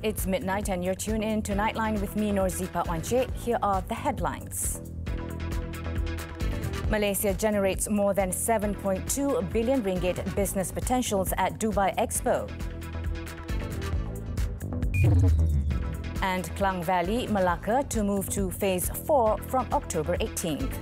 It's midnight and you're tuned in to Nightline with me, Norzie. Here are the headlines. Malaysia generates more than 7.2 billion ringgit business potentials at Dubai Expo. And Klang Valley, Malacca to move to Phase 4 from October 18th.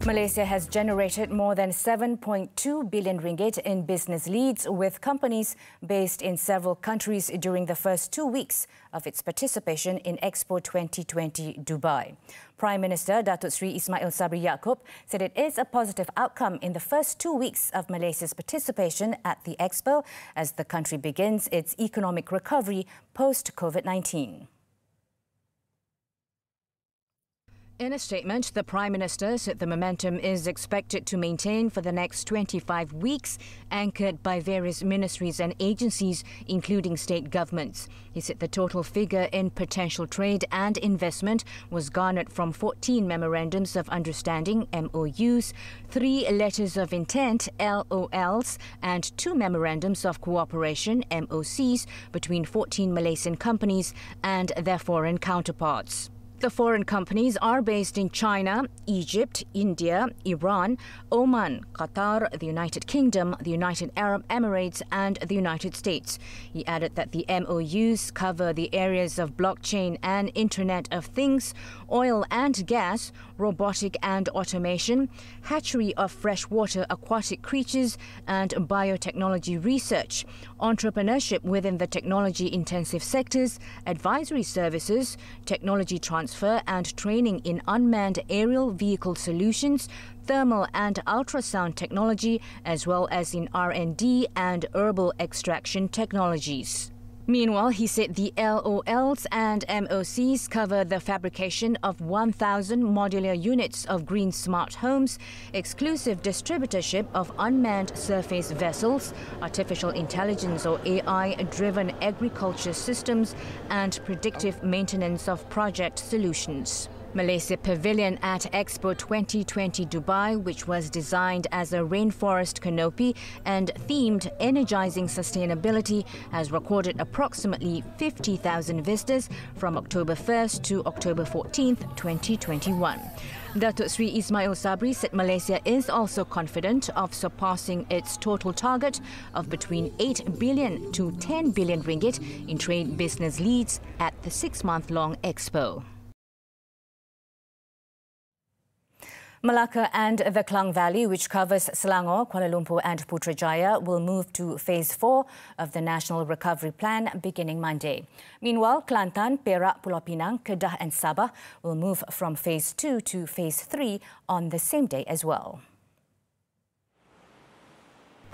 Malaysia has generated more than 7.2 billion ringgit in business leads with companies based in several countries during the first 2 weeks of its participation in Expo 2020 Dubai. Prime Minister Datuk Seri Ismail Sabri Yaakob said it is a positive outcome in the first 2 weeks of Malaysia's participation at the Expo as the country begins its economic recovery post-COVID-19. In a statement, the Prime Minister said the momentum is expected to maintain for the next 25 weeks, anchored by various ministries and agencies, including state governments. He said the total figure in potential trade and investment was garnered from 14 memorandums of understanding, MOUs, 3 letters of intent, LOLs, and 2 memorandums of cooperation, MOCs, between 14 Malaysian companies and their foreign counterparts. The foreign companies are based in China, Egypt, India, Iran, Oman, Qatar, the United Kingdom, the United Arab Emirates and the United States. He added that the MOUs cover the areas of blockchain and Internet of Things, oil and gas, robotic and automation, hatchery of freshwater aquatic creatures and biotechnology research, entrepreneurship within the technology-intensive sectors, advisory services, technology transfer and training in unmanned aerial vehicle solutions, thermal and ultrasound technology, as well as in R&D and herbal extraction technologies. Meanwhile, he said the LOLs and MOCs cover the fabrication of 1,000 modular units of green smart homes, exclusive distributorship of unmanned surface vessels, artificial intelligence or AI-driven agriculture systems, and predictive maintenance of project solutions. Malaysia Pavilion at Expo 2020 Dubai, which was designed as a rainforest canopy and themed Energizing Sustainability, has recorded approximately 50,000 visitors from October 1st to October 14th, 2021. Datuk Seri Ismail Sabri said Malaysia is also confident of surpassing its total target of between 8 billion to 10 billion ringgit in trade business leads at the 6-month-long expo. Malacca and the Klang Valley, which covers Selangor, Kuala Lumpur and Putrajaya, will move to Phase 4 of the National Recovery Plan beginning Monday. Meanwhile, Kelantan, Perak, Pulau Pinang, Kedah and Sabah will move from Phase 2 to Phase 3 on the same day as well.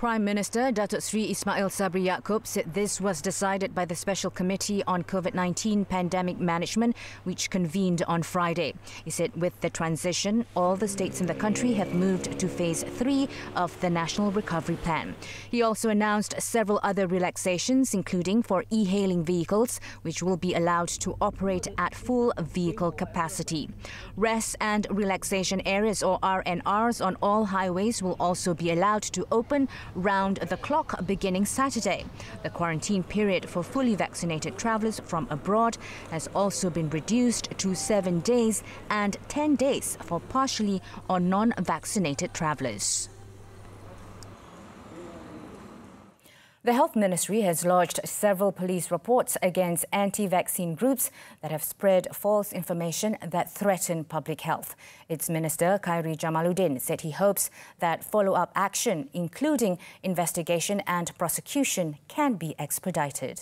Prime Minister Datuk Seri Ismail Sabri Yaakob said this was decided by the Special Committee on COVID-19 Pandemic Management, which convened on Friday. He said with the transition, all the states in the country have moved to Phase 3 of the National Recovery Plan. He also announced several other relaxations, including for e-hailing vehicles, which will be allowed to operate at full vehicle capacity. Rest and relaxation areas or R&Rs on all highways will also be allowed to open round the clock beginning Saturday. The quarantine period for fully vaccinated travellers from abroad has also been reduced to 7 days and 10 days for partially or non-vaccinated travellers. The Health Ministry has lodged several police reports against anti-vaccine groups that have spread false information that threaten public health. Its Minister, Khairi Jamaluddin, said he hopes that follow-up action, including investigation and prosecution, can be expedited.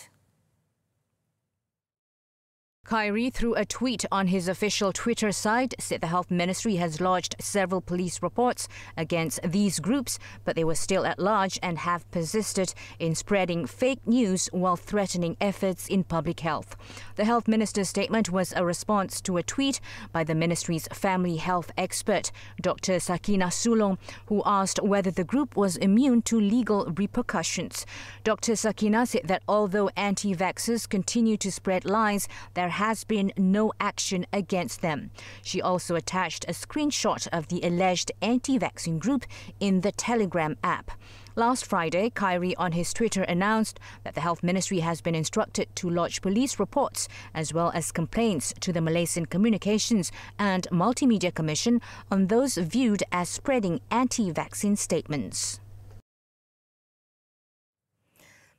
Khairi, through a tweet on his official Twitter site, said the Health Ministry has lodged several police reports against these groups, but they were still at large and have persisted in spreading fake news while threatening efforts in public health. The Health Minister's statement was a response to a tweet by the Ministry's family health expert, Dr. Sakina Sulong, who asked whether the group was immune to legal repercussions. Dr. Sakina said that although anti-vaxxers continue to spread lies, there has been no action against them. She also attached a screenshot of the alleged anti-vaccine group in the Telegram app. Last Friday, Khairi on his Twitter announced that the Health Ministry has been instructed to lodge police reports as well as complaints to the Malaysian Communications and Multimedia Commission on those viewed as spreading anti-vaccine statements.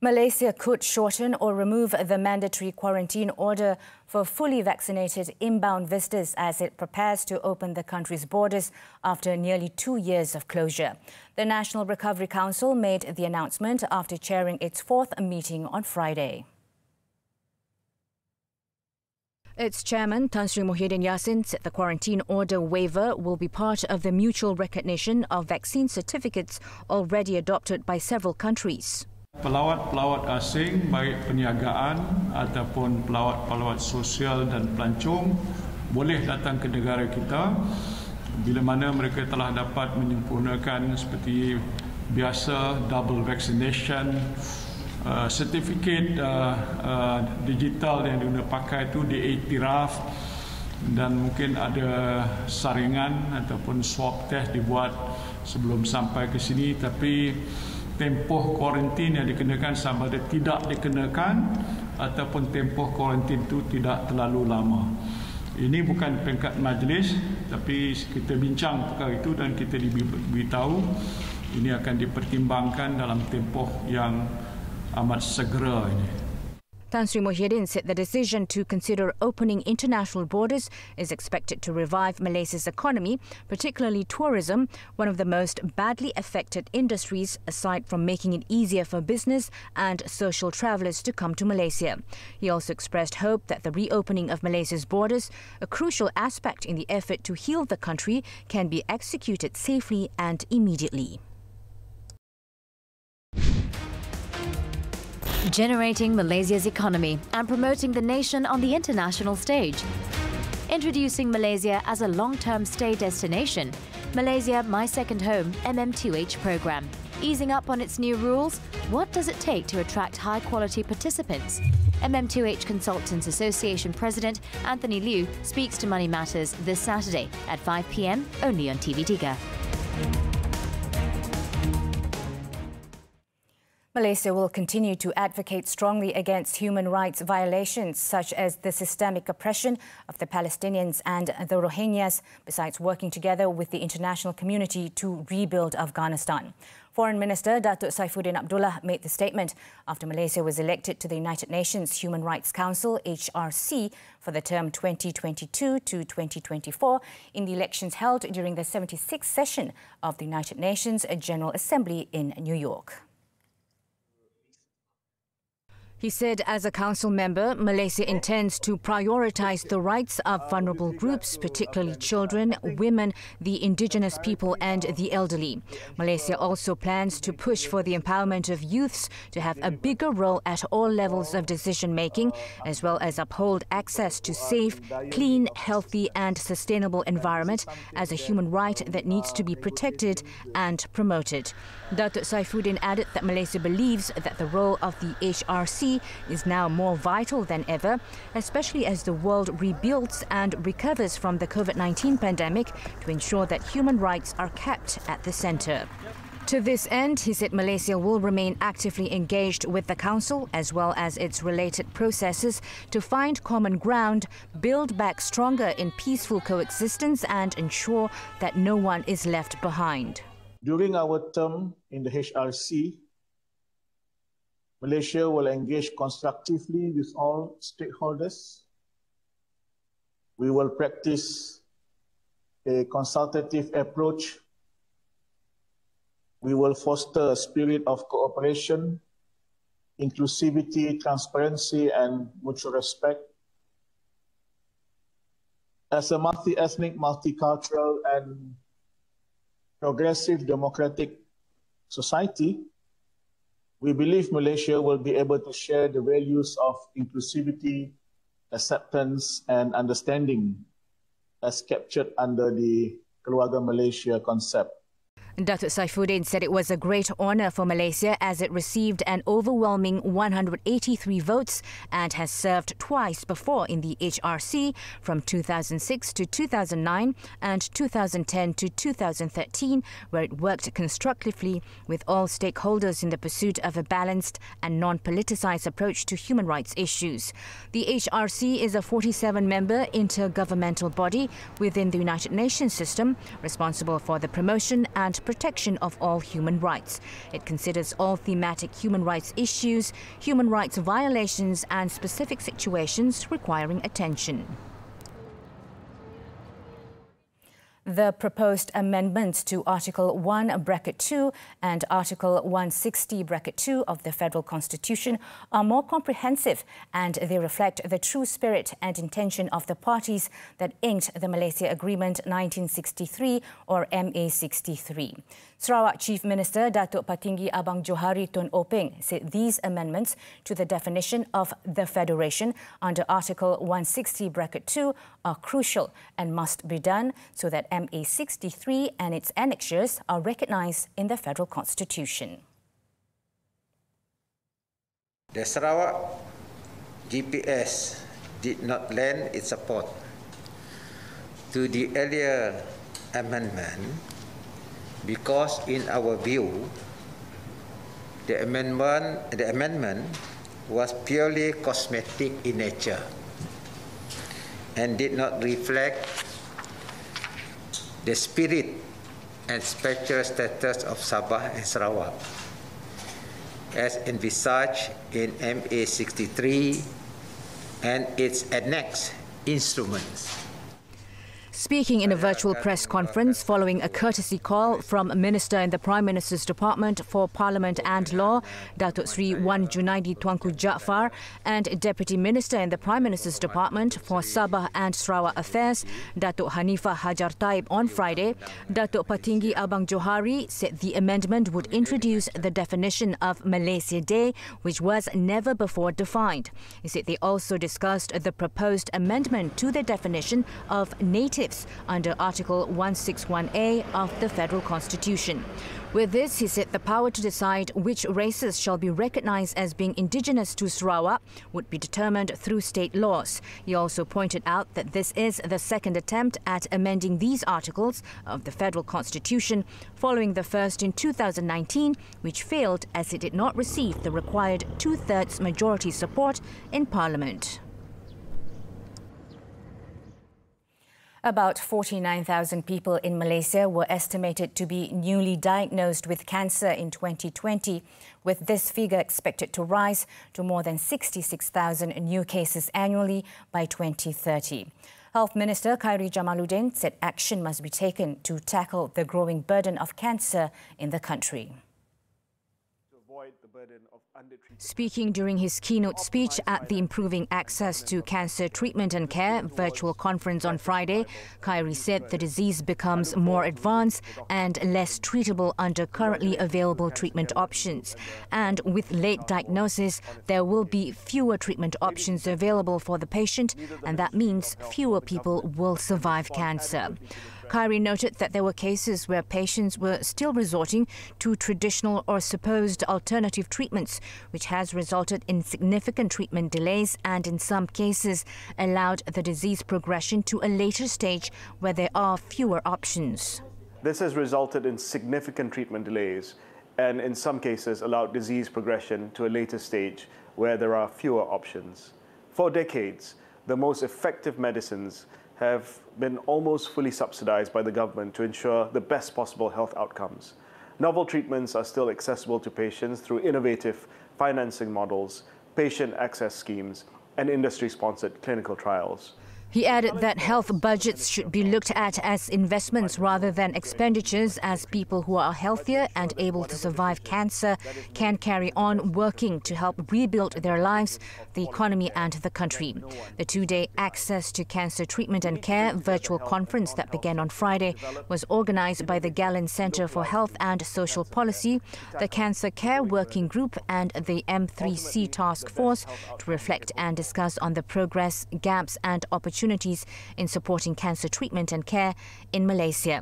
Malaysia could shorten or remove the mandatory quarantine order for fully vaccinated inbound visitors as it prepares to open the country's borders after nearly 2 years of closure. The National Recovery Council made the announcement after chairing its 4th meeting on Friday. Its chairman, Tan Sri Muhyiddin Yassin, said the quarantine order waiver will be part of the mutual recognition of vaccine certificates already adopted by several countries. Pelawat-pelawat asing, baik perniagaan ataupun pelawat-pelawat sosial dan pelancong boleh datang ke negara kita bila mana mereka telah dapat menyempurnakan seperti biasa double vaccination, sertifikat digital yang diguna pakai itu diiktiraf dan mungkin ada saringan ataupun swab test dibuat sebelum sampai ke sini, tapi tempoh kuarantin yang dikenakan sama ada tidak dikenakan ataupun tempoh kuarantin itu tidak terlalu lama. Ini bukan peringkat majlis, tapi kita bincang perkara itu dan kita diberitahu ini akan dipertimbangkan dalam tempoh yang amat segera ini. Tan Sri Muhyiddin said the decision to consider opening international borders is expected to revive Malaysia's economy, particularly tourism, one of the most badly affected industries, aside from making it easier for business and social travellers to come to Malaysia. He also expressed hope that the reopening of Malaysia's borders, a crucial aspect in the effort to heal the country, can be executed safely and immediately. Generating Malaysia's economy and promoting the nation on the international stage. Introducing Malaysia as a long-term stay destination, Malaysia My Second Home MM2H program. Easing up on its new rules, what does it take to attract high-quality participants? MM2H Consultants Association President Anthony Liu speaks to Money Matters this Saturday at 5 p.m. only on TV3. Malaysia will continue to advocate strongly against human rights violations such as the systemic oppression of the Palestinians and the Rohingyas, besides working together with the international community to rebuild Afghanistan. Foreign Minister Datuk Saifuddin Abdullah made the statement after Malaysia was elected to the United Nations Human Rights Council (HRC) for the term 2022 to 2024 in the elections held during the 76th session of the United Nations General Assembly in New York. He said as a council member, Malaysia intends to prioritise the rights of vulnerable groups, particularly children, women, the indigenous people and the elderly. Malaysia also plans to push for the empowerment of youths to have a bigger role at all levels of decision-making, as well as uphold access to safe, clean, healthy and sustainable environment as a human right that needs to be protected and promoted. Datuk Saifuddin added that Malaysia believes that the role of the HRC is now more vital than ever, especially as the world rebuilds and recovers from the COVID-19 pandemic, to ensure that human rights are kept at the centre. To this end, he said Malaysia will remain actively engaged with the Council as well as its related processes to find common ground, build back stronger in peaceful coexistence and ensure that no one is left behind. During our term in the HRC, Malaysia will engage constructively with all stakeholders. We will practice a consultative approach. We will foster a spirit of cooperation, inclusivity, transparency, and mutual respect. As a multi-ethnic, multicultural, and progressive democratic society, we believe Malaysia will be able to share the values of inclusivity, acceptance, and understanding as captured under the Keluarga Malaysia concept. Datuk Saifuddin said it was a great honour for Malaysia as it received an overwhelming 183 votes and has served twice before in the HRC from 2006 to 2009 and 2010 to 2013, where it worked constructively with all stakeholders in the pursuit of a balanced and non-politicised approach to human rights issues. The HRC is a 47-member intergovernmental body within the United Nations system, responsible for the promotion and protection of all human rights. It considers all thematic human rights issues, human rights violations and specific situations requiring attention. The proposed amendments to Article 1(2) and Article 160(2) of the Federal Constitution are more comprehensive, and they reflect the true spirit and intention of the parties that inked the Malaysia Agreement 1963 or MA63. Sarawak Chief Minister Datuk Patinggi Abang Johari Tun Openg said these amendments to the definition of the Federation under Article 160(2) are crucial and must be done so that MA63 and its annexures are recognised in the Federal Constitution. The Sarawak GPS did not lend its support to the earlier amendment because, in our view, the amendment was purely cosmetic in nature and did not reflect the spirit and special status of Sabah and Sarawak as envisaged in MA63 and its annexed instruments. Speaking in a virtual press conference following a courtesy call from a Minister in the Prime Minister's Department for Parliament and Law, Datuk Sri Wan Junaidi Tuanku Jaafar, and Deputy Minister in the Prime Minister's Department for Sabah and Sarawak Affairs, Datuk Hanifah Hajar Taib, on Friday, Datuk Patinggi Abang Johari said the amendment would introduce the definition of Malaysia Day, which was never before defined. He said they also discussed the proposed amendment to the definition of native under Article 161A of the Federal Constitution. With this, he said the power to decide which races shall be recognised as being indigenous to Sarawak would be determined through state laws. He also pointed out that this is the second attempt at amending these articles of the Federal Constitution, following the first in 2019, which failed as it did not receive the required two-thirds majority support in Parliament. About 49,000 people in Malaysia were estimated to be newly diagnosed with cancer in 2020, with this figure expected to rise to more than 66,000 new cases annually by 2030. Health Minister Khairi Jamaluddin said action must be taken to tackle the growing burden of cancer in the country. Speaking during his keynote speech at the Improving Access to Cancer Treatment and Care virtual conference on Friday, Khairi said the disease becomes more advanced and less treatable under currently available treatment options. And with late diagnosis, there will be fewer treatment options available for the patient, and that means fewer people will survive cancer. Khairi noted that there were cases where patients were still resorting to traditional or supposed alternative treatments, which has resulted in significant treatment delays and in some cases allowed the disease progression to a later stage where there are fewer options. This has resulted in significant treatment delays and in some cases allowed disease progression to a later stage where there are fewer options. For decades, the most effective medicines have been almost fully subsidized by the government to ensure the best possible health outcomes. Novel treatments are still accessible to patients through innovative financing models, patient access schemes, and industry-sponsored clinical trials. He added that health budgets should be looked at as investments rather than expenditures, as people who are healthier and able to survive cancer can carry on working to help rebuild their lives, the economy and the country. The two-day Access to Cancer Treatment and Care virtual conference that began on Friday was organised by the Gallen Centre for Health and Social Policy, the Cancer Care Working Group and the M3C Task Force to reflect and discuss on the progress, gaps and opportunities in supporting cancer treatment and care in Malaysia.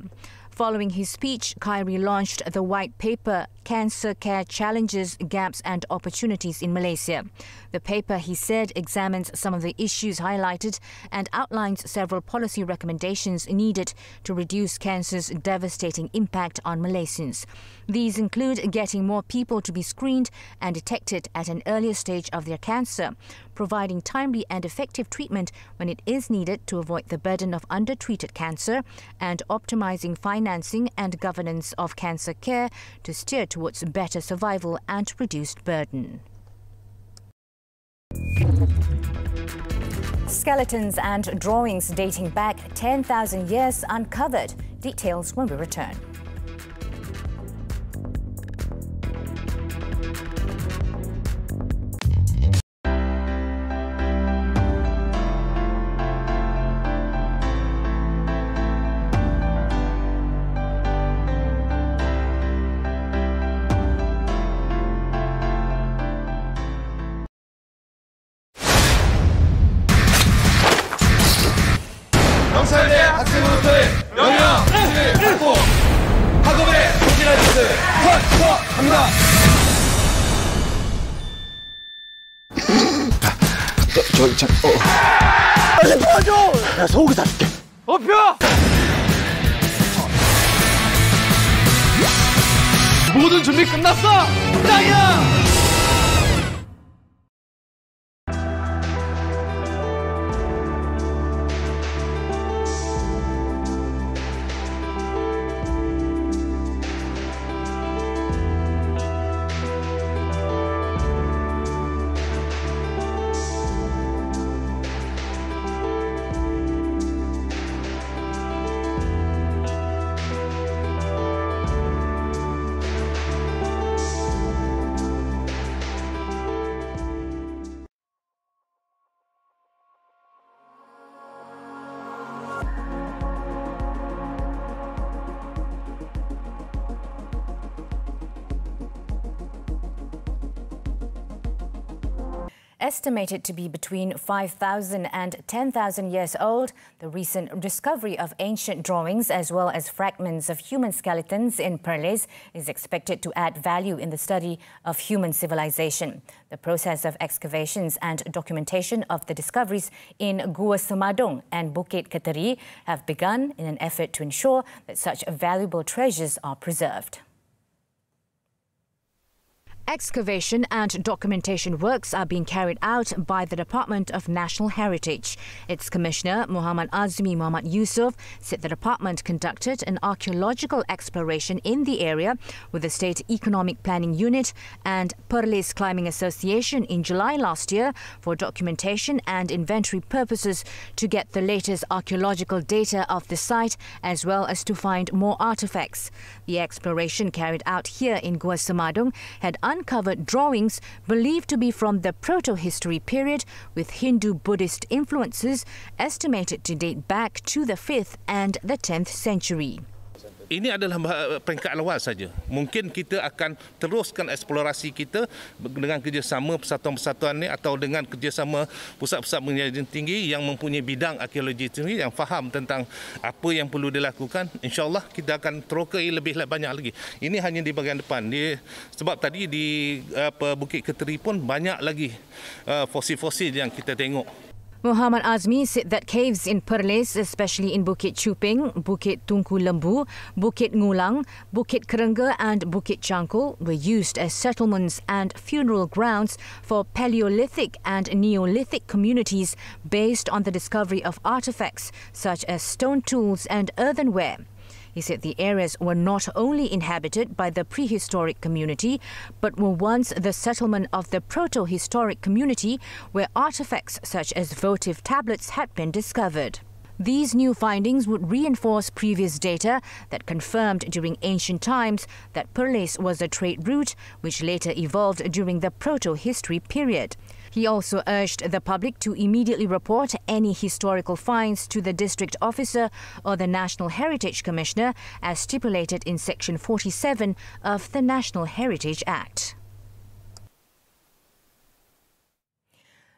Following his speech, Khairi launched the white paper, Cancer Care Challenges, Gaps and Opportunities in Malaysia. The paper, he said, examines some of the issues highlighted and outlines several policy recommendations needed to reduce cancer's devastating impact on Malaysians. These include getting more people to be screened and detected at an earlier stage of their cancer, providing timely and effective treatment when it is needed to avoid the burden of undertreated cancer, and optimizing financing and governance of cancer care to steer towards better survival and reduced burden. Skeletons and drawings dating back 10,000 years uncovered. Details when we return. 빨리 도와줘! 내가 속을 사줄게. 업혀! 모든 준비 끝났어! 짱이야! Estimated to be between 5,000 and 10,000 years old, the recent discovery of ancient drawings as well as fragments of human skeletons in Perlis is expected to add value in the study of human civilization. The process of excavations and documentation of the discoveries in Gua Semadong and Bukit Keteri have begun in an effort to ensure that such valuable treasures are preserved. Excavation and documentation works are being carried out by the Department of National Heritage. Its Commissioner, Muhammad Azmi Muhammad Yusof, said the department conducted an archaeological exploration in the area with the State Economic Planning Unit and Perlis Climbing Association in July last year for documentation and inventory purposes to get the latest archaeological data of the site as well as to find more artifacts. The exploration carried out here in Gua Semadong had uncovered drawings believed to be from the proto-history period with Hindu-Buddhist influences estimated to date back to the 5th and the 10th century. Ini adalah peringkat awal saja. Mungkin kita akan teruskan eksplorasi kita dengan kerjasama persatuan-persatuan ini atau dengan kerjasama pusat-pusat pengajian tinggi yang mempunyai bidang arkeologi tinggi yang faham tentang apa yang perlu dilakukan. InsyaAllah kita akan terokai lebih banyak lagi. Ini hanya di bahagian depan. Sebab tadi di Bukit Keteri pun banyak lagi fosil-fosil yang kita tengok. Muhammad Azmi said that caves in Perlis, especially in Bukit Chuping, Bukit Tunku Lembu, Bukit Ngulang, Bukit Kerengga and Bukit Cangkul were used as settlements and funeral grounds for Paleolithic and Neolithic communities based on the discovery of artifacts such as stone tools and earthenware. He said the areas were not only inhabited by the prehistoric community, but were once the settlement of the proto-historic community, where artifacts such as votive tablets had been discovered. These new findings would reinforce previous data that confirmed during ancient times that Perlis was a trade route which later evolved during the proto-history period. He also urged the public to immediately report any historical finds to the district officer or the National Heritage Commissioner as stipulated in Section 47 of the National Heritage Act.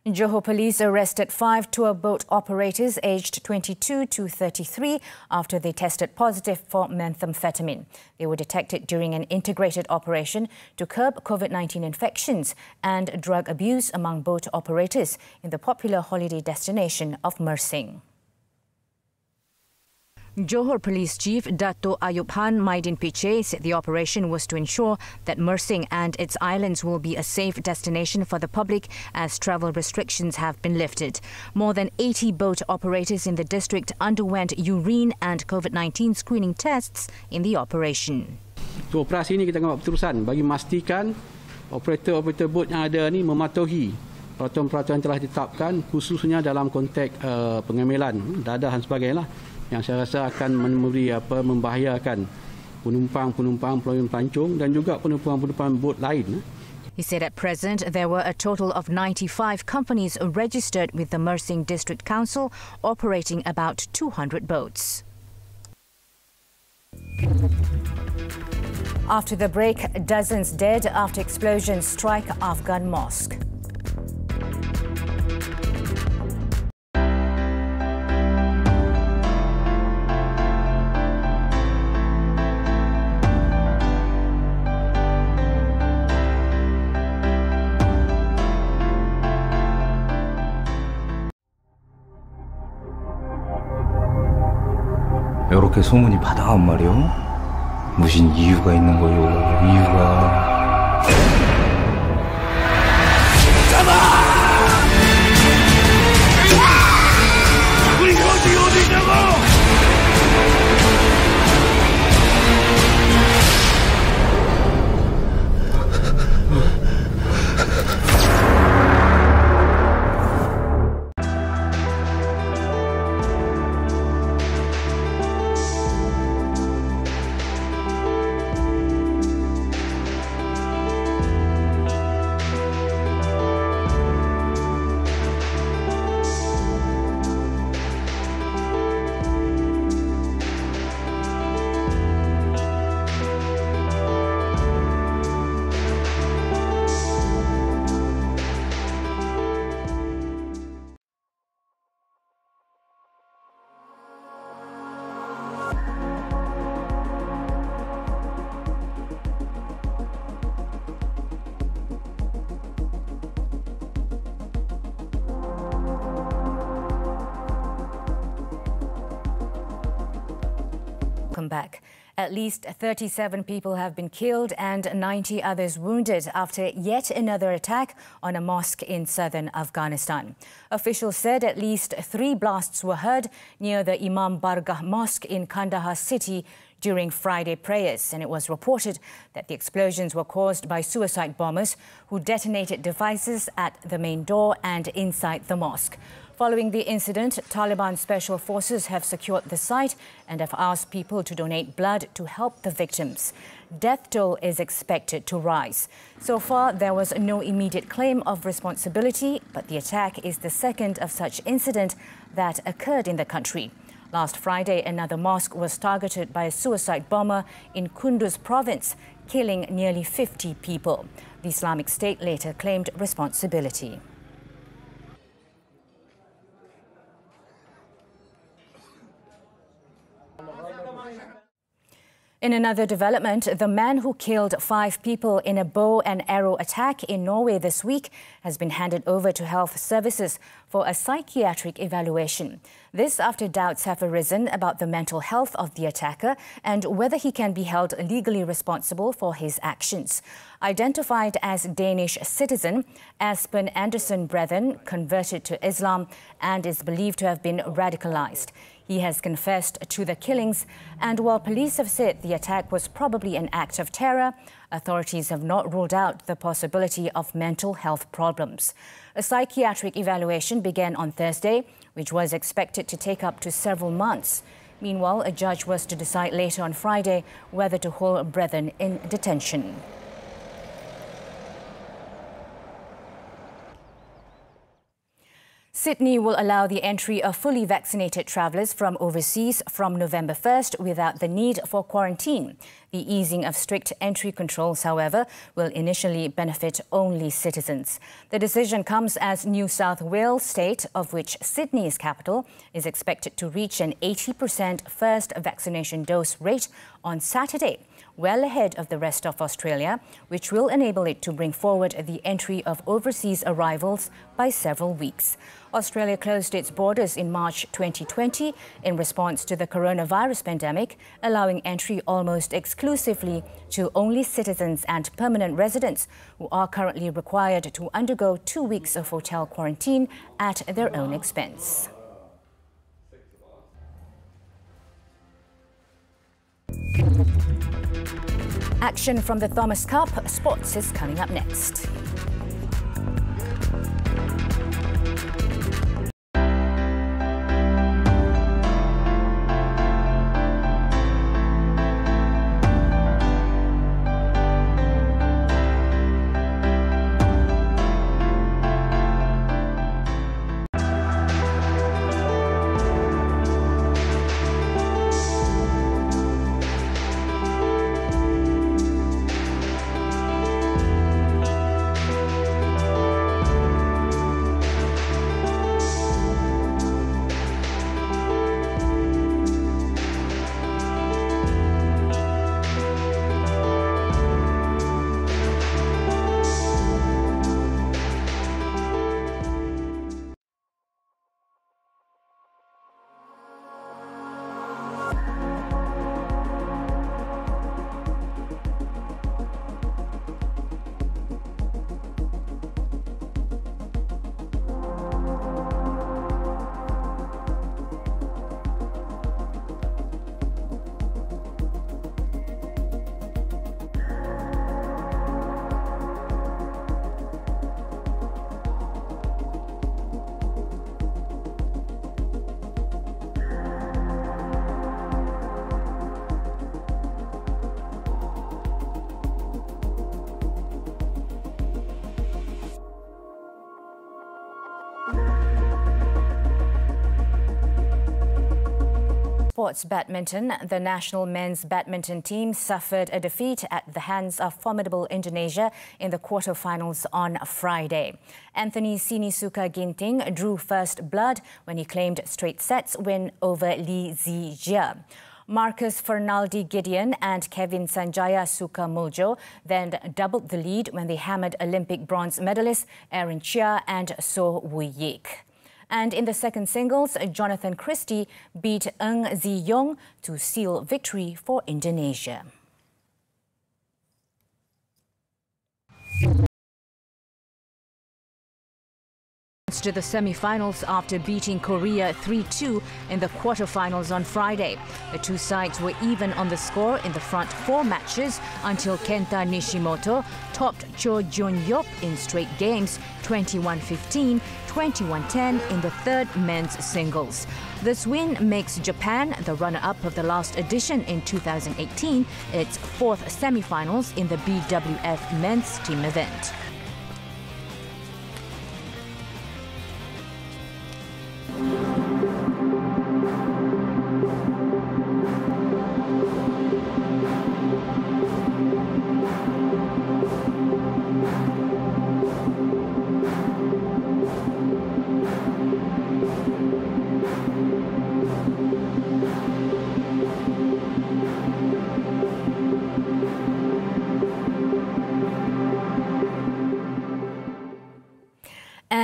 Johor Police arrested 5 tour boat operators aged 22 to 33 after they tested positive for methamphetamine. They were detected during an integrated operation to curb COVID-19 infections and drug abuse among boat operators in the popular holiday destination of Mersing. Johor Police Chief Dato' Ayub Han Maidin Piche said the operation was to ensure that Mersing and its islands will be a safe destination for the public as travel restrictions have been lifted. More than 80 boat operators in the district underwent urine and COVID-19 screening tests in the operation. Untuk operasi ini kita akan buat keterusan bagi memastikan operator-operator bot yang ada ini mematuhi peraturan-peraturan yang telah ditetapkan, khususnya dalam konteks pengemilan dadah dan sebagainya, yang saya rasa akan membahayakan penumpang-penumpang pelancong dan juga penumpang-penumpang bot lain. He said at present there were a total of 95 companies registered with the Mersing District Council operating about 200 boats. After the break, dozens dead after explosions strike Afghan mosque. 이렇게 소문이 바다한 말이요? 무슨 이유가 있는 거요? 이유가... 잡아! 우리 어디냐고! Back. At least 37 people have been killed and 90 others wounded after yet another attack on a mosque in southern Afghanistan. Officials said at least 3 blasts were heard near the Imam Bargah Mosque in Kandahar city during Friday prayers, and it was reported that the explosions were caused by suicide bombers who detonated devices at the main door and inside the mosque. Following the incident, Taliban special forces have secured the site and have asked people to donate blood to help the victims. Death toll is expected to rise. So far, there was no immediate claim of responsibility, but the attack is the second of such incident that occurred in the country. Last Friday, another mosque was targeted by a suicide bomber in Kunduz province, killing nearly 50 people. The Islamic State later claimed responsibility. In another development, the man who killed 5 people in a bow and arrow attack in Norway this week has been handed over to health services for a psychiatric evaluation. This after doubts have arisen about the mental health of the attacker and whether he can be held legally responsible for his actions. Identified as Danish citizen, Aspen Anderson Brethren converted to Islam and is believed to have been radicalized. He has confessed to the killings, and while police have said the attack was probably an act of terror, authorities have not ruled out the possibility of mental health problems. A psychiatric evaluation began on Thursday, which was expected to take up to several months. Meanwhile, a judge was to decide later on Friday whether to hold brethren in detention. Sydney will allow the entry of fully vaccinated travellers from overseas from November 1st without the need for quarantine. The easing of strict entry controls, however, will initially benefit only citizens. The decision comes as New South Wales state, of which Sydney is capital, is expected to reach an 80% first vaccination dose rate on Saturday, well ahead of the rest of Australia, which will enable it to bring forward the entry of overseas arrivals by several weeks. Australia closed its borders in March 2020 in response to the coronavirus pandemic, allowing entry almost exclusively to only citizens and permanent residents who are currently required to undergo 2 weeks of hotel quarantine at their own expense. Action from the Thomas Cup. Sports is coming up next. Sports badminton. The national men's badminton team suffered a defeat at the hands of formidable Indonesia in the quarterfinals on Friday. Anthony Sinisuka Ginting drew first blood when he claimed straight sets win over Lee Zijia. Marcus Fernaldi Gideon and Kevin Sanjaya Sukamuljo then doubled the lead when they hammered Olympic bronze medalist Aaron Chia and So Woo Yik. And in the second singles, Jonathan Christie beat Ng Zi Yong to seal victory for Indonesia. To the semi-finals after beating Korea 3-2 in the quarter-finals on Friday. The two sides were even on the score in the front 4 matches until Kenta Nishimoto topped Cho Jun-yop in straight games 21-15, 21-10 in the third men's singles. This win makes Japan the runner-up of the last edition in 2018, its 4th semi-finals in the BWF men's team event.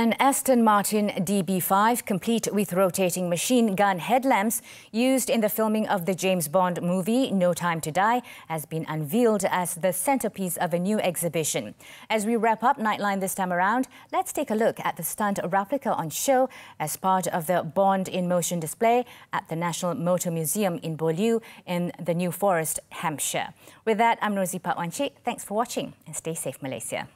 An Aston Martin DB5, complete with rotating machine gun headlamps used in the filming of the James Bond movie No Time to Die, has been unveiled as the centerpiece of a new exhibition. As we wrap up Nightline this time around, let's take a look at the stunt replica on show as part of the Bond in Motion display at the National Motor Museum in Beaulieu in the New Forest, Hampshire. With that, I'm Norzie. Thanks for watching and stay safe, Malaysia.